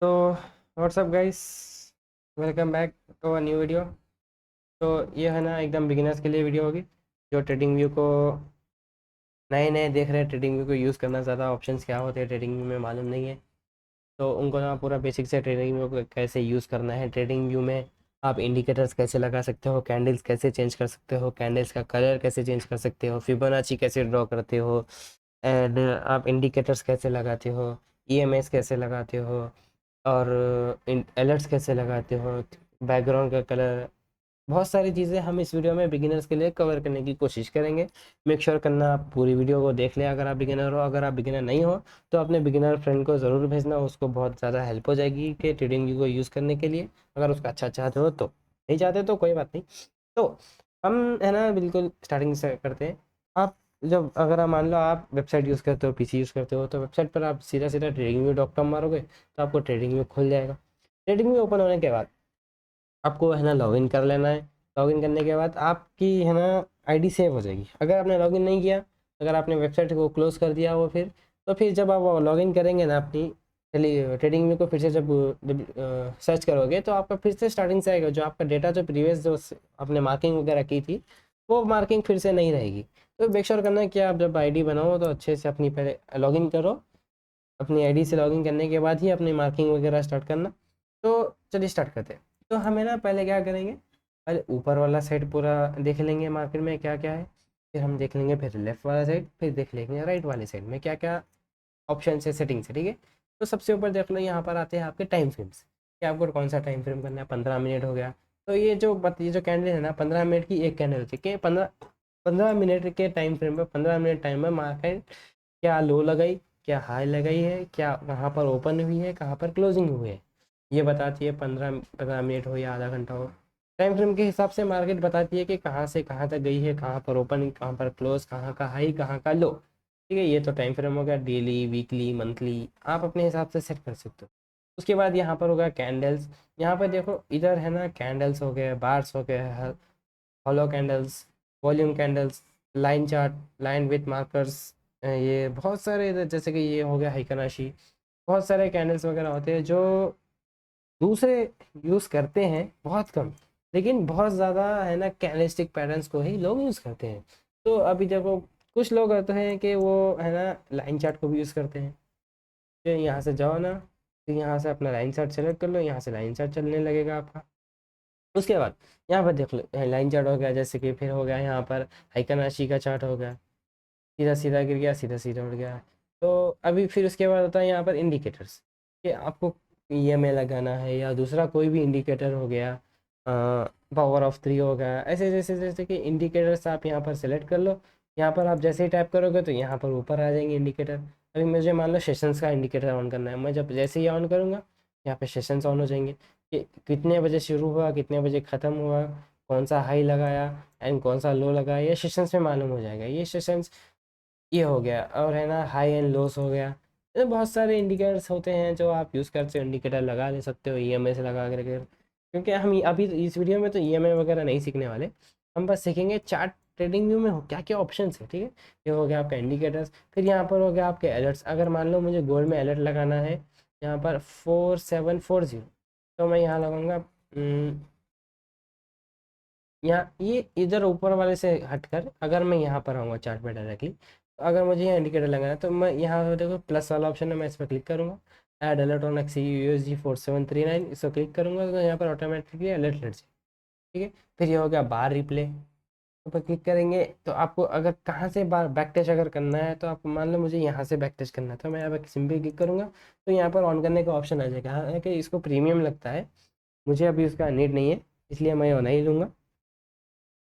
तो what's up guys, welcome back to a new video. तो ये है ना एकदम बिगिनर्स के लिए वीडियो होगी। जो ट्रेडिंग व्यू को नए नए देख रहे हैं, ट्रेडिंग व्यू को यूज़ करना ज़्यादा ऑप्शंस क्या होते हैं ट्रेडिंग व्यू में मालूम नहीं है। तो उनको ना पूरा बेसिक से ट्रेडिंग व्यू को कैसे यूज़ करना है। ट्रेडिंग व्यू में आप इंडिकेटर्स कैसे लगा सकते हो, कैंडल्स कैसे चेंज कर सकते हो, कैंडल्स का कलर कैसे चेंज कर सकते हो, फिबोनाची कैसे ड्रॉ करते हो, एंड आप इंडिकेटर्स कैसे लगाते हो, ईएमएस कैसे लगाते हो, और अलर्ट्स कैसे लगाते हो, बैकग्राउंड का कलर। बहुत सारी चीज़ें हम इस वीडियो में बिगिनर्स के लिए कवर करने की कोशिश करेंगे। मेक श्योर करना आप पूरी वीडियो को देख लें अगर आप बिगिनर हो। अगर आप बिगिनर नहीं हो तो अपने बिगिनर फ्रेंड को ज़रूर भेजना, उसको बहुत ज़्यादा हेल्प हो जाएगी कि ट्रेडिंग व्यू को यूज़ करने के लिए। अगर उसका अच्छा चाहते हो तो, नहीं चाहते तो कोई बात नहीं। तो हम है ना बिल्कुल स्टार्टिंग से करते हैं। आप जब अगर आप मान लो आप वेबसाइट यूज़ करते हो, पीसी यूज़ करते हो, तो वेबसाइट पर आप सीधा सीधा ट्रेडिंग व्यू डॉट कॉम मारोगे तो आपको ट्रेडिंग व्यू खुल जाएगा। ट्रेडिंग व्यू ओपन होने के बाद आपको है ना लॉगिन कर लेना है। लॉगिन करने के बाद आपकी है ना आईडी सेव हो जाएगी। अगर आपने लॉगिन नहीं किया, अगर आपने वेबसाइट को क्लोज कर दिया वो, फिर जब आप लॉगिन करेंगे ना अपनी चलिए ट्रेडिंग व्यू को फिर से जब सर्च करोगे तो आपका फिर से स्टार्टिंग से आएगा। जो आपका डेटा जो प्रीवियस जो आपने मार्किंग वगैरह की थी वो मार्किंग फिर से नहीं रहेगी। तो मेक श्योर करना है कि आप जब आईडी बनाओ तो अच्छे से अपनी पहले लॉगिन करो। अपनी आईडी से लॉगिन करने के बाद ही अपनी मार्किंग वगैरह स्टार्ट करना। तो चलिए स्टार्ट करते हैं। तो हमें ना पहले क्या करेंगे, पहले ऊपर वाला साइड पूरा देख लेंगे मार्केट में क्या क्या है। फिर हम देख लेंगे फिर लेफ्ट वाला साइड, फिर देख लेंगे राइट वाले साइड में क्या क्या ऑप्शन है, सेटिंग्स है। ठीक है। तो सबसे ऊपर देख लो, यहाँ पर आते हैं आपके टाइम फ्रेम्स कि आपको कौन सा टाइम फ्रेम करना है। 15 मिनट हो गया। तो ये जो कैंडल है ना, 15 मिनट की एक कैंडल होती है कि 15 मिनट के टाइम फ्रेम में, 15 मिनट टाइम में मार्केट क्या लो लगाई, क्या हाई लगाई है, क्या कहाँ पर ओपन हुई है, कहाँ पर क्लोजिंग हुई है, ये बताती है। 15 15 मिनट हो या आधा घंटा हो, टाइम फ्रेम के हिसाब से मार्केट बताती है कि कहाँ से कहाँ तक गई है, कहाँ पर ओपन, कहाँ पर क्लोज, कहाँ का हाई, कहाँ का लो। ठीक है। ये तो टाइम फ्रेम हो गया। डेली, वीकली, मंथली आप अपने हिसाब से सेट कर सकते हो। उसके बाद यहाँ पर होगा कैंडल्स। यहाँ पर देखो इधर है ना, कैंडल्स हो गए, बार्स हो गए, hollow candles, volume candles, line chart, line with markers, ये बहुत सारे जैसे कि ये हो गया हाइकनाशी। बहुत सारे कैंडल्स वगैरह होते हैं जो दूसरे यूज़ करते हैं, बहुत कम, लेकिन बहुत ज़्यादा है ना कैंडलस्टिक पैटर्न्स को ही लोग यूज़ करते हैं। तो अभी देखो कुछ लोग होते हैं कि वो है ना लाइन चार्ट को भी यूज़ करते हैं। फिर यहाँ से जाओ ना, फिर यहाँ से अपना लाइन चार्ट सेलेक्ट कर लो, यहाँ से लाइन चार्ट चलने लगेगा आपका। उसके बाद यहाँ पर देख लो लाइन चार्ट हो गया, जैसे कि फिर हो गया यहाँ पर हाइकनाशी का चार्ट हो गया, सीधा सीधा गिर गया, सीधा सीधा उड़ गया। तो अभी फिर उसके बाद होता है यहाँ पर इंडिकेटर्स कि आपको ईएमए लगाना है या दूसरा कोई भी इंडिकेटर हो गया, पावर ऑफ 3 हो गया, ऐसे जैसे जैसे कि इंडिकेटर्स आप यहाँ पर सेलेक्ट कर लो। यहाँ पर आप जैसे ही टैप करोगे तो यहाँ पर ऊपर आ जाएंगे इंडिकेटर। अभी मुझे मान लो सेशंस का इंडिकेटर ऑन करना है, मैं जब जैसे ही ऑन करूँगा यहाँ पे सेशंस ऑन हो जाएंगे कि कितने बजे शुरू हुआ, कितने बजे ख़त्म हुआ, कौन सा हाई लगाया एंड कौन सा लो लगाया, ये सेशंस में मालूम हो जाएगा। ये सेशंस ये हो गया, और है ना हाई एंड लोस हो गया। तो बहुत सारे इंडिकेटर्स होते हैं जो आप यूज़ करते हो, इंडिकेटर लगा ले सकते हो ईएमए से लगा करके। क्योंकि हम अभी इस वीडियो में तो ईएमए वगैरह नहीं सीखने वाले, हम बस सीखेंगे चार्ट ट्रेडिंग व्यू में हो क्या क्या ऑप्शंस है। ठीक है। ये हो गया आपका इंडिकेटर्स। फिर यहाँ पर हो गया आपके अलर्ट्स। अगर मान लो मुझे गोल्ड में अलर्ट लगाना है यहाँ पर 4740, तो मैं यहाँ लगाऊंगा यहाँ, ये इधर ऊपर वाले से हटकर अगर मैं यहाँ पर आऊँगा चार्ट पे डायरेक्टली, तो अगर मुझे यहाँ इंडिकेटर लगाना है तो मैं यहाँ पे देखो प्लस वाला ऑप्शन है, मैं इस पर क्लिक करूँगा। ऐड अलर्ट ऑन एक्सी यूएसजी 4739, इसको क्लिक करूँगा तो यहाँ पर ऑटोमेटिकली अलर्ट लट जाए। ठीक है। फिर ये हो गया बार रिप्ले, ऊपर क्लिक करेंगे तो आपको अगर कहाँ से बार बैक टच अगर करना है, तो आपको मान लो मुझे यहाँ से बैक टच करना है तो मैं यहाँ पर सिंपली क्लिक करूँगा तो यहाँ पर ऑन करने का ऑप्शन आ जाएगा। हालांकि इसको प्रीमियम लगता है, मुझे अभी उसका नीड नहीं है, इसलिए मैं वो नहीं लूँगा।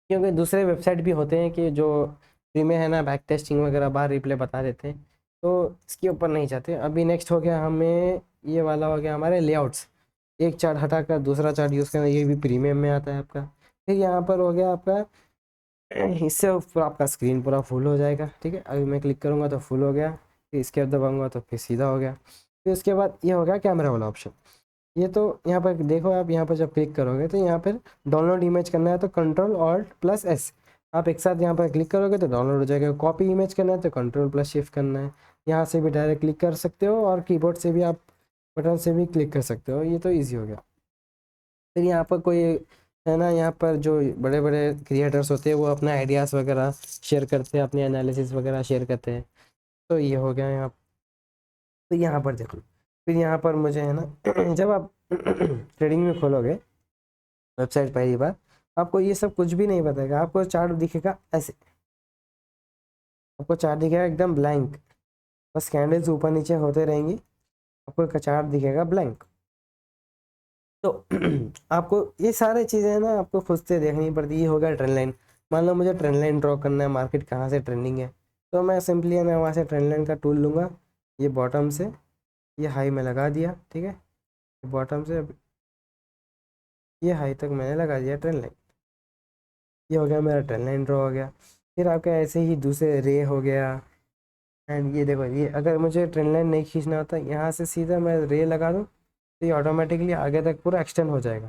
क्योंकि दूसरे वेबसाइट भी होते हैं कि जो फ्री में है ना बैक टेस्टिंग वगैरह बार रिप्ले बता देते हैं, तो इसके ऊपर नहीं चाहते। अभी नेक्स्ट हो गया हमें ये वाला हो गया हमारे लेआउट्स। एक चार्ट हटाकर दूसरा चार्ट यूज़ करना, ये भी प्रीमियम में आता है आपका। फिर यहाँ पर हो गया आपका इससे पूरा आपका स्क्रीन पूरा फुल हो जाएगा। ठीक है। अभी मैं क्लिक करूँगा तो फुल हो गया, फिर इसके बाद दबाऊँगा तो फिर सीधा हो गया। फिर उसके बाद ये हो गया कैमरा वाला ऑप्शन। ये तो यहाँ पर देखो, आप यहाँ पर जब क्लिक करोगे तो यहाँ पर डाउनलोड इमेज करना है तो कंट्रोल ऑल्ट प्लस एस, आप एक साथ यहाँ पर क्लिक करोगे तो डाउनलोड हो जाएगा। कॉपी इमेज करना है तो कंट्रोल प्लस शिफ्ट करना है। यहाँ से भी डायरेक्ट क्लिक कर सकते हो और कीबोर्ड से भी आप बटन से भी क्लिक कर सकते हो, ये तो ईजी हो गया। फिर यहाँ पर कोई है ना, यहाँ पर जो बड़े बड़े क्रिएटर्स होते हैं वो अपना आइडियाज़ वगैरह शेयर करते हैं, अपने एनालिसिस वगैरह शेयर करते हैं। तो ये हो गया यहाँ। तो यहाँ पर देखो, फिर यहाँ पर मुझे है ना जब आप ट्रेडिंग में खोलोगे वेबसाइट पहली बार, आपको ये सब कुछ भी नहीं बताएगा, आपको चार्ट दिखेगा ऐसे, आपको चार्ट दिखेगा एकदम ब्लैंक, बस कैंडल्स ऊपर नीचे होते रहेंगी, आपको चार्ट दिखेगा ब्लैंक। तो आपको ये सारी चीज़ें हैं ना आपको खुद से देखनी पड़ती है। ये हो गया ट्रेंड लाइन। मान लो मुझे ट्रेंड लाइन ड्रॉ करना है, मार्केट कहाँ से ट्रेंडिंग है, तो मैं सिंपली है ना वहाँ से ट्रेंड लाइन का टूल लूँगा, ये बॉटम से ये हाई में लगा दिया, ठीक है, बॉटम से ये हाई तक मैंने लगा दिया ट्रेंड लाइन। ये हो गया मेरा ट्रेंड लाइन ड्रॉ हो गया। फिर आपका ऐसे ही दूसरे रे हो गया। एंड ये देखो, ये अगर मुझे ट्रेंड लाइन नहीं खींचना होता, यहाँ से सीधा मैं रे लगा दूँ तो ये ऑटोमेटिकली आगे तक पूरा एक्सटेंड हो जाएगा,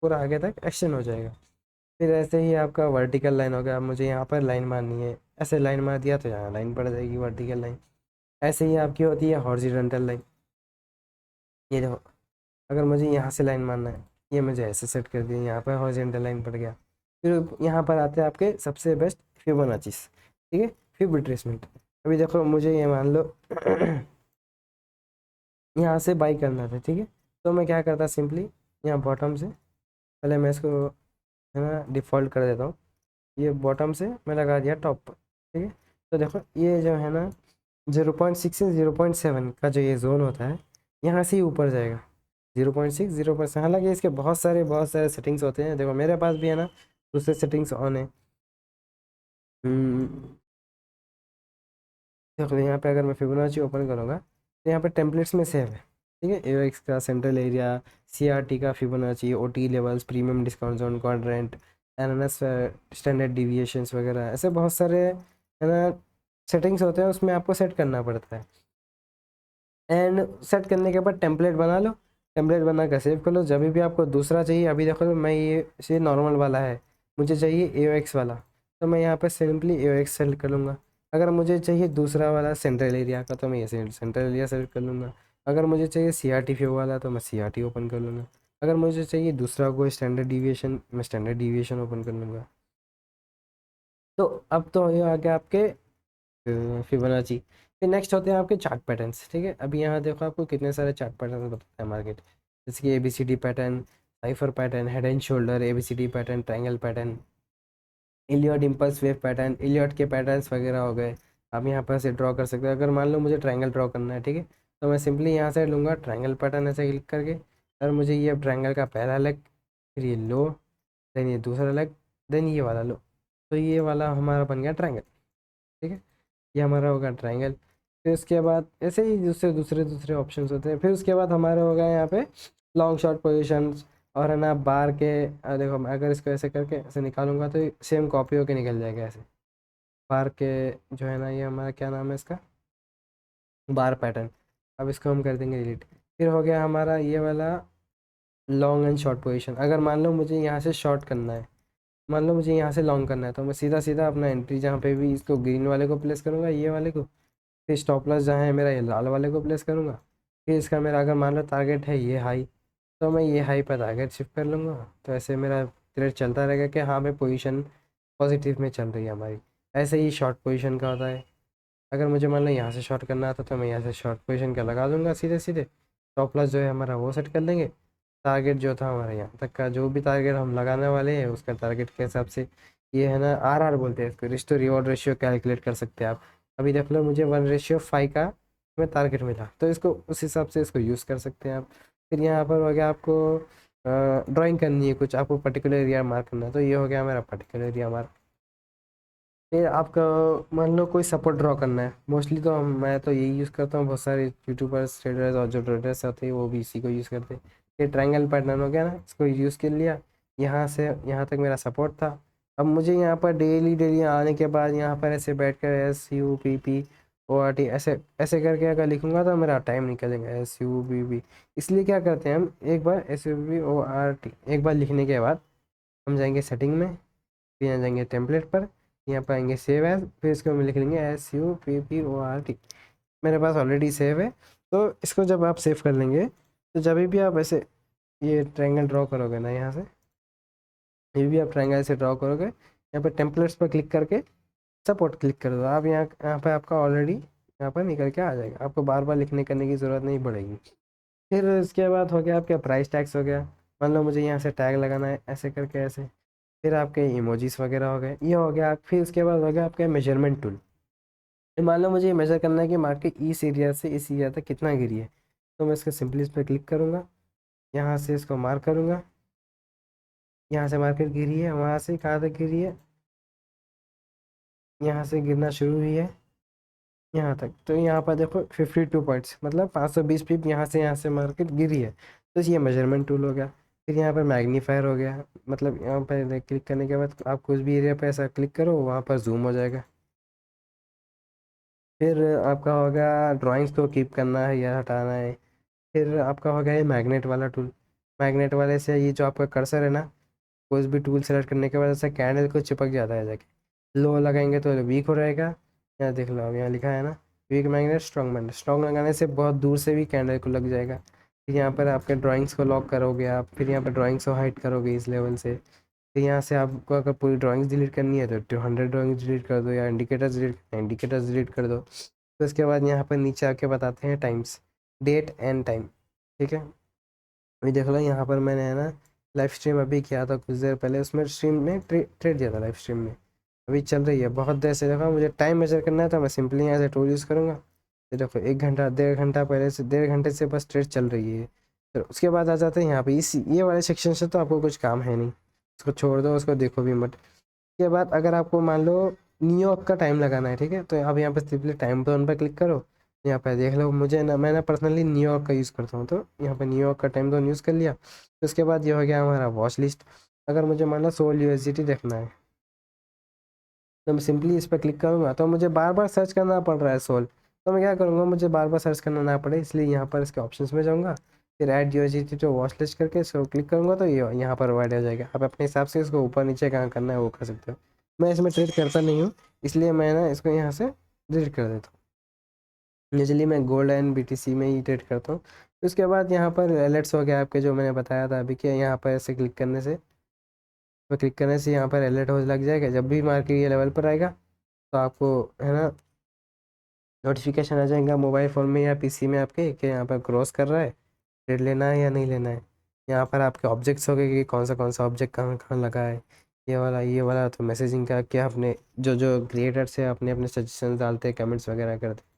पूरा आगे तक एक्सटेंड हो जाएगा। फिर ऐसे ही आपका वर्टिकल लाइन हो गया, मुझे यहाँ पर लाइन मारनी है, ऐसे लाइन मार दिया तो यहाँ लाइन पड़ जाएगी वर्टिकल लाइन। ऐसे ही आपकी होती है हॉरिजॉन्टल लाइन। ये देखो, अगर मुझे यहाँ से लाइन मारना है, ये मुझे ऐसे सेट कर दिया, यहाँ पर हॉरिजॉन्टल लाइन पड़ गया। फिर यहाँ पर आते हैं आपके सबसे बेस्ट फिबोनाचीज, ठीक है, फिब रिट्रेसमेंट। अभी देखो मुझे ये मान लो यहाँ से बाई करना था, ठीक है, तो मैं क्या करता, सिंपली यहाँ बॉटम से पहले मैं इसको है ना डिफ़ॉल्ट कर देता हूँ, ये बॉटम से मैं लगा दिया टॉप पर, ठीक है। तो देखो ये जो है ना 0.6 से 0.7 का जो ये जोन होता है, यहाँ से ही ऊपर जाएगा 0.6 0.7। हालांकि इसके बहुत सारे सेटिंग्स होते हैं, देखो मेरे पास भी है ना दूसरे सेटिंग्स ऑन है। देखो यहाँ पे अगर मैं फिबोनाची ओपन करूँगा तो यहाँ पे टेम्पलेट्स में सेव है, ठीक है, एओएक्स का सेंट्रल एरिया, सीआरटी का Fibonacci, OT levels, premium discount zone, quadrant, NNS, standard deviations वगैरह, ऐसे बहुत सारे है ना सेटिंग्स होते हैं, उसमें आपको सेट करना पड़ता है। एंड सेट करने के बाद टेम्पलेट बना लो, टेम्पलेट बना कर सेव कर लो। जब भी आपको दूसरा चाहिए, अभी देखो मैं ये नॉर्मल वाला है, मुझे चाहिए एओएक्स वाला, तो मैं यहाँ पर सिंपली एओएक्स सेलेक्ट कर लूँगा। अगर मुझे चाहिए दूसरा वाला सेंट्रल एरिया का, तो मैं ये सेंट्रल एरिया सेलेक्ट कर लूँगा। अगर मुझे चाहिए सीआरटी फ्यू वाला, तो मैं सीआरटी ओपन कर लूँगा। अगर मुझे चाहिए दूसरा कोई स्टैंडर्ड डिविएशन, मैं स्टैंडर्ड डिविएशन ओपन कर लूँगा। तो अब तो ये आ गया आपके फिबोनाची। फिर नेक्स्ट होते हैं आपके चार्ट पैटर्न्स, ठीक है। अभी यहाँ देखो आपको कितने सारे चार्ट पैटर्न बताते हैं मार्केट, जैसे कि A B C D pattern, cypher pattern, head and shoulder, A B C D pattern, triangle pattern, Elliott impulse wave pattern, Elliott के पैटर्न्स वगैरह हो गए। आप यहाँ पर से ड्रॉ कर सकते हो। अगर मान लो मुझे ट्रायंगल ड्रॉ करना है, ठीक है, तो मैं सिंपली यहाँ से लूँगा ट्रायंगल पैटर्न ऐसे क्लिक करके, और मुझे ये ट्रायंगल का पहला लेग, फिर ये लो, देन ये दूसरा लेग, देन ये वाला लो, तो ये वाला हमारा बन गया ट्रायंगल, ठीक है, ये हमारा होगा ट्रायंगल। फिर उसके बाद ऐसे ही दूसरे दूसरे दूसरे ऑप्शंस होते हैं। फिर उसके बाद हमारे हो गए यहाँ पे लॉन्ग शॉर्ट पोजीशंस, और है ना बार के, देखो मैं अगर इसको ऐसे करके ऐसे निकालूंगा तो सेम कॉपी होके निकल जाएगा ऐसे। बार के जो है ना, ये हमारा क्या नाम है इसका, बार पैटर्न। अब इसको हम कर देंगे डिलीट। फिर हो गया हमारा ये वाला लॉन्ग एंड शॉर्ट पोजीशन। अगर मान लो मुझे यहाँ से शॉर्ट करना है, मान लो मुझे यहाँ से लॉन्ग करना है, तो मैं सीधा सीधा अपना एंट्री जहाँ पे भी इसको ग्रीन वाले को प्लेस करूँगा, ये वाले को, फिर स्टॉप लॉस जहाँ है मेरा ये लाल वाले को प्लेस करूँगा। फिर इसका मेरा अगर मान लो टारगेट है ये हाई, तो मैं ये हाई पर टारगेट शिफ्ट कर लूँगा। तो ऐसे मेरा ट्रेड चलता रहेगा कि हाँ भाई पोजीशन पॉजिटिव में चल रही है हमारी। ऐसे ही शॉर्ट पोजीशन का होता है। अगर मुझे मान लो यहाँ से शॉर्ट करना आता तो मैं यहाँ से शॉर्ट पोजीशन का लगा दूंगा सीधे सीधे। स्टॉप लॉस जो है हमारा वो सेट कर लेंगे। टारगेट जो था हमारे यहाँ तक का, जो भी टारगेट हम लगाने वाले हैं उसका टारगेट के हिसाब से, ये है ना आरआर बोलते हैं इसको, risk to reward ratio calculate कर सकते हैं आप। अभी देख लो मुझे 1:5 का में टारगेट मिला, तो इसको उस हिसाब से इसको यूज़ कर सकते हैं आप। फिर यहाँ पर हो गया आपको ड्राइंग करनी है, कुछ आपको पर्टिकुलर एरिया मार्क करना है, तो ये हो गया मेरा पर्टिकुलर एरिया मार्क। फिर आपका मान लो कोई सपोर्ट ड्रॉ करना है, मोस्टली तो मैं तो यही यूज़ करता हूँ, बहुत सारे यूट्यूबर्स ट्रेडर्स और जो ट्रेडर्स होते हैं वो भी इसी को यूज़ करते हैं। ये ट्रायंगल पैटर्न हो गया ना, इसको यूज़ कर लिया, यहाँ से यहाँ तक मेरा सपोर्ट था। अब मुझे यहाँ पर डेली डेली आने के बाद यहाँ पर ऐसे बैठ कर SUPPORT ऐसे ऐसे करके अगर लिखूँगा तो मेरा टाइम निकलेगा। SUPP, इसलिए क्या करते हैं हम, एक बार SUPPORT एक बार लिखने के बाद हम जाएंगे सेटिंग में, फिर यहाँ जाएंगे टेम्पलेट पर, यहाँ पर आएंगे सेव एज, फिर इसको हम लिख लेंगे SUPPORT। मेरे पास ऑलरेडी सेव है, तो इसको जब आप सेव कर लेंगे तो जब भी आप ऐसे ये ट्रायंगल ड्रॉ करोगे ना, यहाँ से ये भी आप ट्रायंगल से ड्रॉ करोगे, यहाँ पर टेम्पलेट्स पर क्लिक करके सपोर्ट क्लिक कर दो आप, यहाँ पे आपका ऑलरेडी यहाँ पर निकल के आ जाएगा, आपको बार बार लिखने करने की ज़रूरत नहीं पड़ेगी। फिर इसके बाद हो गया आपका प्राइस टैग्स हो गया। मान लो मुझे यहाँ से टैग लगाना है ऐसे करके ऐसे, फिर आपके इमोजीज वगैरह हो गए, ये हो गया। फिर इसके बाद हो गया आपका मेजरमेंट टूल। मान लो मुझे ये मेज़र करना है कि मार्केट इस एरिया से इस एरिया तक कितना गिरी है, तो मैं इसके सिंपली इस पर क्लिक करूँगा, यहाँ से इसको मार्क करूँगा, यहाँ से मार्केट गिरी है, वहाँ से कहाँ तक गिरी है, यहाँ से गिरना शुरू हुई है यहाँ तक। तो यहाँ पर देखो 52 पॉइंट्स, मतलब 520 पिप यहाँ से मार्केट गिरी है। तो ये मेजरमेंट टूल हो गया। फिर यहाँ पर मैग्नीफायर हो गया, मतलब यहाँ पर क्लिक करने के बाद आप कुछ भी एरिया पर ऐसा क्लिक करो, वहाँ पर जूम हो जाएगा। फिर आपका हो गया ड्राइंग्स को कीप करना है या हटाना है। फिर आपका हो गया ये मैग्नेट वाला टूल। मैग्नेट वाले से ये जो आपका कर्सर है ना, कोई भी टूल सेलेक्ट करने के बाद ऐसा कैंडल को चिपक जाता है जाके। लो लगाएंगे तो वीक हो रहेगा, यहाँ देख लो, अब यहाँ लिखा है ना weak magnet, strong magnet. Strong लगाने से बहुत दूर से भी कैंडल को लग जाएगा। फिर यहाँ पर आपके ड्राइंग्स को लॉक करोगे आप, फिर यहाँ पर ड्राइंग्स को हाइड करोगे इस लेवल से। फिर यहाँ से आपको अगर पूरी ड्राइंग्स डिलीट करनी है तो 200 ड्राइंग्स डिलीट कर दो, या इंडिकेटर्स डिलीट कर दो। तो इसके बाद यहाँ पर नीचे आके बताते हैं टाइम्स, डेट एंड टाइम। ठीक है, अभी देख लो यहाँ पर मैंने है ना लाइव स्ट्रीम अभी किया था कुछ देर पहले, उसमें स्ट्रीम में ट्रेड दिया था लाइव स्ट्रीम में, अभी चल रही है बहुत देर से। देखो मुझे टाइम मेजर करना है तो मैं सिंपली यहाँ से टूल यूज़ करूँगा। तो देखो 1 घंटा 1.5 घंटा पहले से 1.5 घंटे से बस ट्रेड चल रही है। फिर उसके बाद आ जाते हैं यहाँ पे इस ये वाले सेक्शन से, तो आपको कुछ काम है नहीं, उसको छोड़ दो, उसको देखो भी मत। उसके बाद अगर आपको मान लो न्यूयॉर्क का टाइम लगाना है, ठीक है, तो अब यहाँ पर सिंपली टाइम जोन पर क्लिक करो। यहाँ पर देख लो, मुझे ना मैं ना पर्सनली न्यूयॉर्क का यूज़ करता हूँ, तो यहाँ पर न्यूयॉर्क का टाइम जोन यूज़ कर लिया। तो उसके बाद ये हो गया हमारा वॉच लिस्ट। अगर मुझे मान लो सोल यूएसडीटी देखना है, तो मैं सिंपली इस पर क्लिक करूँगा, तो मुझे बार बार सर्च करना पड़ रहा है सोल। तो मैं क्या करूँगा, मुझे बार बार सर्च करना ना पड़े, इसलिए यहाँ पर इसके ऑप्शंस में जाऊँगा, फिर add USDT to watch list करके इसको क्लिक करूँगा, तो ये यहाँ पर ऐड हो जाएगा। आप अपने हिसाब से इसको ऊपर नीचे कहाँ करना है वो कर सकते हो। मैं इसमें ट्रेड करता नहीं हूँ, इसलिए मैं ना इसको यहाँ से डिलीट कर देता हूँ। यूजली मैं गोल्ड एंड बीटीसी में ही ट्रेड करता हूँ। उसके बाद यहाँ पर अलर्ट्स हो गया आपके, जो मैंने बताया था अभी, कि यहाँ पर ऐसे क्लिक करने से यहाँ पर अलर्ट हो लग जाएगा। जब भी मार्केट ये लेवल पर आएगा तो आपको है ना नोटिफिकेशन आ जाएगा मोबाइल फ़ोन में या पीसी में आपके, कि यहाँ पर क्रॉस कर रहा है, ट्रेड लेना है या नहीं लेना है। यहाँ पर आपके ऑब्जेक्ट्स हो गए कि कौन सा ऑब्जेक्ट कहाँ कहाँ लगा है, ये वाला। तो मैसेजिंग का क्या, अपने जो जो क्रिएटर्स है अपने अपने सजेशन डालते हैं, कमेंट्स वगैरह करते हैं।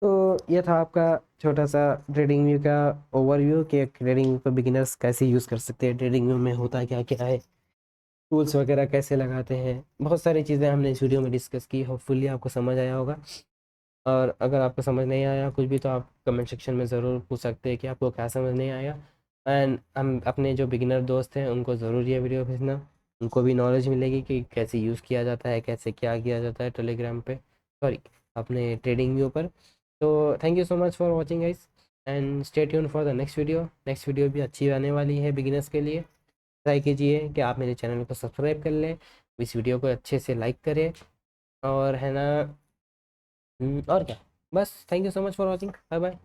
तो ये था आपका छोटा सा ट्रेडिंग व्यू का ओवरव्यू, कि ट्रेडिंग व्यू को बिगिनर्स कैसे यूज़ कर सकते हैं, ट्रेडिंग व्यू में होता क्या क्या है, टूल्स वगैरह कैसे लगाते हैं। बहुत सारी चीज़ें हमने इस वीडियो में डिस्कस की, होपफुली आपको समझ आया होगा। और अगर आपको समझ नहीं आया कुछ भी, तो आप कमेंट सेक्शन में ज़रूर पूछ सकते हैं कि आपको क्या समझ नहीं आया। एंड हम अपने जो बिगिनर दोस्त हैं उनको ज़रूर ये वीडियो भेजना, उनको भी नॉलेज मिलेगी कि कैसे यूज़ किया जाता है, कैसे क्या किया जाता है टेलीग्राम पे, सॉरी अपने ट्रेडिंग व्यू पर। तो thank you so much for watching guys, and stay tune for the next video. Next video भी अच्छी आने वाली है बिगिनर्स के लिए। ट्राई कीजिए कि आप मेरे चैनल को सब्सक्राइब कर लें, इस वीडियो को अच्छे से लाइक करें, और है ना और क्या, बस thank you so much for watching, bye bye.